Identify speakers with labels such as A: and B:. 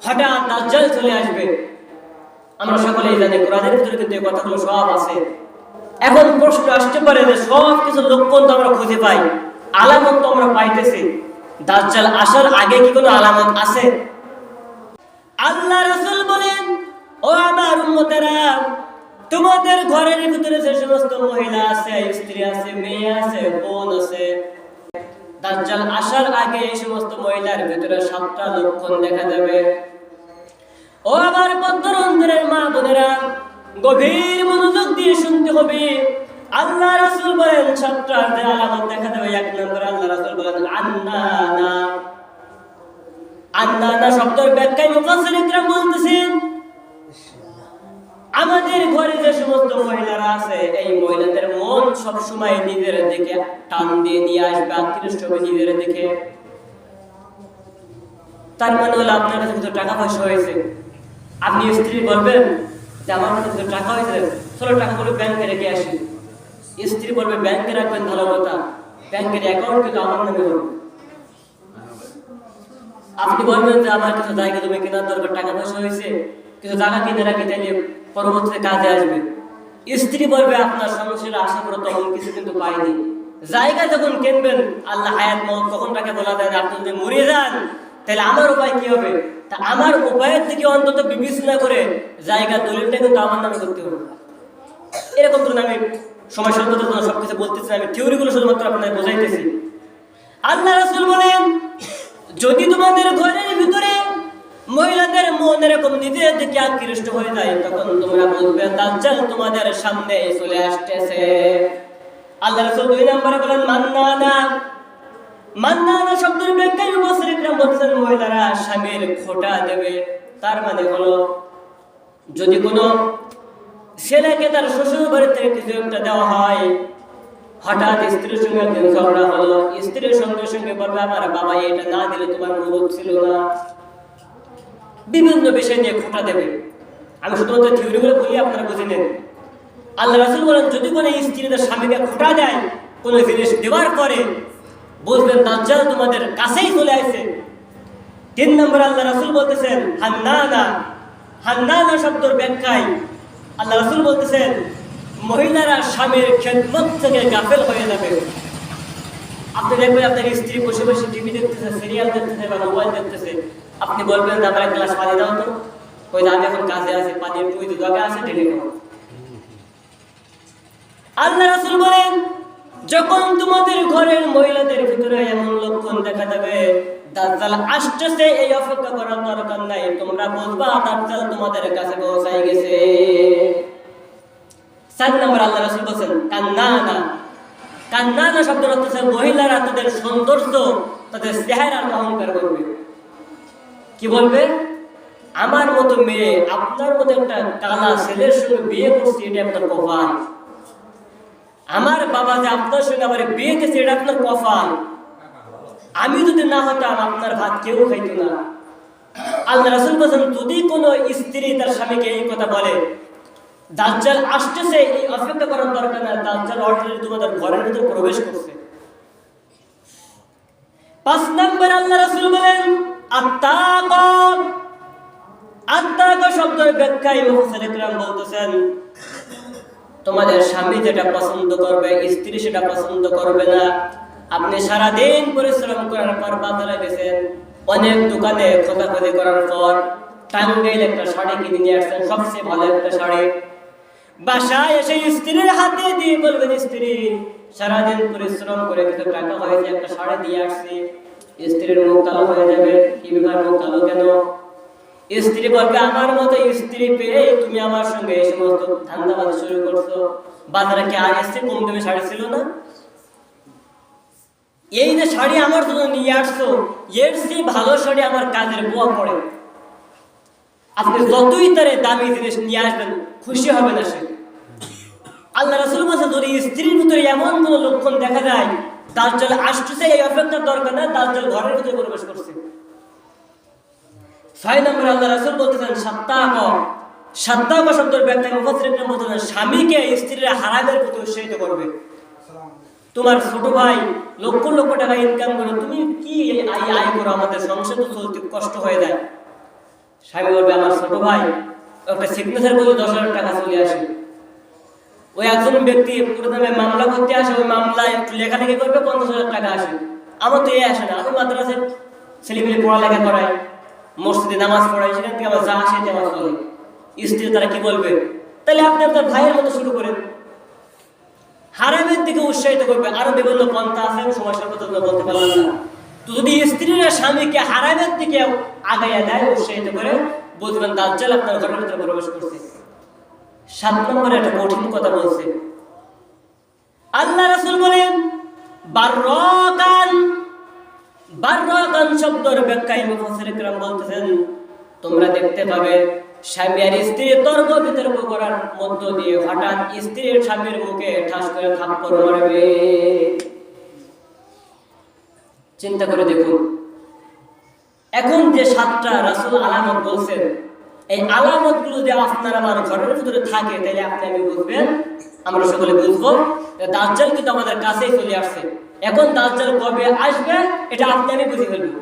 A: হঠাৎ দাজ্জাল চলে আসবে। আমরা সকলেই জানি কোরআনের ভিতরে কিন্তু এই কথাগুলো সব আছে। এখন প্রশ্ন আসতে পারে যে সব কিছু লক্ষণ তো আমরা খুঁজে পাই, আলামত তো আমরা পাইতেছি, দাজ্জাল আসার আগে কি কোনো আলামত আছে? আল্লাহ রাসূল বলেন, ও আমার উম্মতেরা, তোমাদের ঘরের ভিতরে যে সমস্ত মহিলা আছে, স্ত্রী আছে, মেয়ে আছে, বোন আছে, দাজ্জাল আসার আগে এই সমস্ত মহিলার ভিতরে 7টা লক্ষণ দেখা যাবে। ও আমার পদ্মরন্ধ্রের মা বোনেরা, গভীর মনোযোগ দিয়ে শুনতে হবে। আল্লাহ রাসূল বলেন 7টা আলামত দেখা যাবে। 1 নম্বরে আল্লাহ রাসূল বলেন আন্নানা। আন্নানা শব্দের ব্যাখ্যায় মুফাসসির ইকরাম বলতেছেন, আমাদের ঘরে যে সমস্ত মহিলারা আছে, এই মহিলাদের মন সব সময় নিজের দিকে টান দিয়ে নিয়ে আসবে, আকৃষ্ট হবে নিজের দিকে। তার মানে হলো আপনার কাছে কিছু টাকা পয়সা হয়েছে, আপনি স্ত্রী বলবেন যে আমার কাছে কিছু টাকা হয়েছে, চলো টাকাগুলো ব্যাংকে রেখে আসি। স্ত্রী বলবে ব্যাংকে রাখবেন, ভালো কথা, ব্যাংকের অ্যাকাউন্ট কিন্তু আমার নামে হবে। আপনি বলবেন যে আমার কিছু জায়গা জমি কেনার দরকার, টাকা পয়সা হয়েছে, কিছু জায়গা কিনে রাখি, তাইলে পরবর্তীতে কাজে আসবে। স্ত্রী বলবে আপনার সংসারে আশা করে তখন কিছু কিন্তু পাইনি। জায়গা যখন কিনবেন, আল্লাহ হায়াত মওত কখন তাকে বলা দেয়, আপনি যদি মরে যান তাহলে আমার উপায় কি হবে? তা আমার উপায়ের দিকে অন্তত বিবেচনা করে জায়গা দলিলটা কিন্তু আমার নামে করতে হবে। এরকম ধরুন, আমি সময় স্বল্পতার জন্য সবকিছু বলতেছি, আমি থিওরিগুলো শুধুমাত্র আপনাদের বোঝাইতেছি। আল্লাহ রাসূল বলেন, যদি তোমাদের ঘরের ভিতরে মহিলাদের মন এরকম নিজের দিকে আকৃষ্ট হয়ে যায়, তখন তোমরা বলবে দাজ্জাল তোমাদের সামনে চলে আসতেছে। আল্লাহ রাসূল 2 নম্বরে বলেন মান্নানা। মান্নানা শব্দের ব্যাখ্যায় মুফাসসির ইকরাম বলেছেন, মহিলারা স্বামীর খোঁটা দেবে। তার মানে হলো, যদি কোনো ছেলেকে তার শ্বশুর বাড়ি থেকে কিছু একটা দেওয়া হয়, হঠাৎ স্ত্রীর সঙ্গে একদিন ঝগড়া হলো, স্ত্রীর সঙ্গে সঙ্গে বলবে আমার বাবা এটা না দিলে তোমার অনুরোধ ছিল না। বিভিন্ন বিষয় নিয়ে খোঁটা দেবে। আমি শুধুমাত্র থিওরিগুলো বলি, আপনারা বুঝে নেন। আল্লাহ রাসূল বলেন, যদি কোনো স্ত্রী তার স্বামীকে খোঁটা দেয়, কোনো জিনিস দেওয়ার পরে, বুঝবেন দাজ্জাল তোমাদের কাছেই চলে আসছে। 3 নম্বর আল্লাহ রাসূল বলতেছেন হান্নানা। হান্নানা শব্দের ব্যাখ্যায় আল্লাহ রাসূল বলতেছেন, মহিলারা স্বামীর খেদমত থেকে গাফেল হয়ে যাবে। আপনি দেখবেন আপনার স্ত্রী বসে বসে টিভি দেখতেছে, সিরিয়াল দেখতেছে বা মোবাইল দেখতেছে, আপনি বলবেন যে আমার এক গ্লাস পানি দাও তো, কই আমি এখন কাজে আছি, পানি ওই তো দরকার আছে, ঢেলে খাও। আল্লাহ রাসূল বলেন, যখন তোমাদের ঘরের মহিলাদের ভিতরে এমন লক্ষণ দেখা যাবে, দাজ্জাল আসতেছে, এই অপেক্ষা করার দরকার নাই, তোমরা বলবা দাজ্জাল তোমাদের কাছে পৌঁছাই গেছে। 4 নম্বর আল্লাহ রাসূল বলেন কান্নানা। কান্নানা শব্দের অর্থ হচ্ছে মহিলারা তাদের সৌন্দর্য, তাদের চেহারার অহংকার করবে। কি বলবে? আমার মতো মেয়ে, আপনার মতো একটা কালা ছেলের সঙ্গে বিয়ে করছে, এটা আপনার কপাল। আমার বাবা যে আপনার সঙ্গে আমার বিয়ে দিয়েছে, এটা আপনার কপাল। আমি যদি না হতাম, আপনার ভাত কেউ খাইতো না। আল্লাহ রাসূল বলেন, যদি কোনো স্ত্রী তার স্বামীকে এই কথা বলে, দাজ্জাল আসতেছে, এই অপেক্ষা করার দরকার না, দাজ্জাল অলরেডি তোমাদের ঘরের ভিতরে প্রবেশ করছে। 5 নম্বর আল্লাহ রাসূল বলেন আত্তাকা। আত্তাকা শব্দের ব্যাখ্যায় মুফাসসির ইকরাম বলতেছেন, তোমাদের স্বামী যেটা পছন্দ করবে, স্ত্রী সেটা পছন্দ করবে না। আপনি সারাদিন পরিশ্রম করার পর বাজারে গেছেন, অনেক দোকানে খোঁজাখুঁজি করার পর টাঙ্গাইল একটা শাড়ি কিনে নিয়ে আসছেন, সবচেয়ে ভালো একটা শাড়ি। বাসায় এসে স্ত্রীর হাতে দিয়ে বলবেন, স্ত্রী সারাদিন পরিশ্রম করে কিছু টাকা হয়েছে, একটা শাড়ি দিয়ে আসছি। স্ত্রীর মুখ কালো হয়ে যাবে। কি ব্যাপার, মুখ কালো কেন? স্ত্রী বলবে, আমার মতো স্ত্রী পেয়ে তুমি আমার সঙ্গে এই সমস্ত ধান্দাবাদ শুরু করছো। বাজারে কি আর এসছে কম দামে শাড়ি ছিল না? এই যে শাড়ি আমার জন্য নিয়ে আসছো, এর চেয়ে ভালো শাড়ি আমার কাজের বুয়া পড়ে। আপনি যতই তারে দামি জিনিস নিয়ে আসবেন, খুশি হবে না সে। আল্লাহ রাসূল বলেছেন, যদি স্ত্রীর ভিতরে এমন কোনো লক্ষণ দেখা যায়, দাজ্জাল আসতেছে, এই অপেক্ষার দরকার না, দাজ্জাল ঘরের ভিতরে প্রবেশ করছে। 6 নম্বর আল্লাহ রাসূল বলতেছেন সাত্তাকা। সাত্তাকা শব্দের ব্যাখ্যা মুফাসসির ইকরাম বলতেছেন, স্বামীকে স্ত্রীরা হারামের প্রতি উৎসাহিত করবে। তোমার ছোট ভাই লক্ষ লক্ষ টাকা ইনকাম করে, তুমি কি আয় করো, আমাদের সংসার তো চলতে কষ্ট হয়ে যায়। স্বামী বলবে আমার ছোট ভাই একটা সিগনেচার করে 10,000 টাকা চলে আসে। ওই একজন ব্যক্তি প্রথমে মামলা করতে আসে, ওই মামলায় একটু লেখালেখি করবে, 50,000 টাকা আসে। আমার তো আসে না, আমি মাদ্রাসায় ছেলেমেয়ে পড়ালেখা করাই, মসজিদে নামাজ পড়াই, সেখান থেকে আমার যা আসে আমার চলে। স্ত্রী তারা কি বলবে? তাহলে আপনি আপনার ভাইয়ের মতো শুরু করেন, হারামের দিকে উৎসাহিত করবে। আরো বিভিন্ন পন্থা আছে, সময় স্বল্পতা বলতে পারলাম না। তো যদি স্ত্রীরা স্বামীকে হারামের দিকে আগাইয়া দেয়, উৎসাহিত করে, বুঝবেন দাজ্জাল আপনার ঘরের ভিতরে প্রবেশ করছে। 7 নম্বরে একটা কঠিন কথা বলছে আল্লাহ রাসূল বলেন, বাররাকান। বাররাকান শব্দের ব্যাখ্যায় মুফাসসির کرام বলতেছেন, তোমরা দেখতে পাবে স্বামী আর স্ত্রী তর্ক বিতর্ক করার মধ্য দিয়ে হঠাৎ স্ত্রীর স্বামীর মুখে ঠাস করে থাপ্পড় মারবে। চিন্তা করে দেখুন, এখন যে 7টা রাসূল আলামত বলছেন, এই আলামতগুলো যদি আপনার আমার ঘরের ভিতরে থাকে, তাহলে আপনি আমি বুঝবেন, আমরা সকলে বুঝবো দাজ্জাল কিন্তু আমাদের কাছেই চলে আসছে। এখন দাজ্জাল কবে আসবে এটা আপনি আমি বুঝে ফেলবো।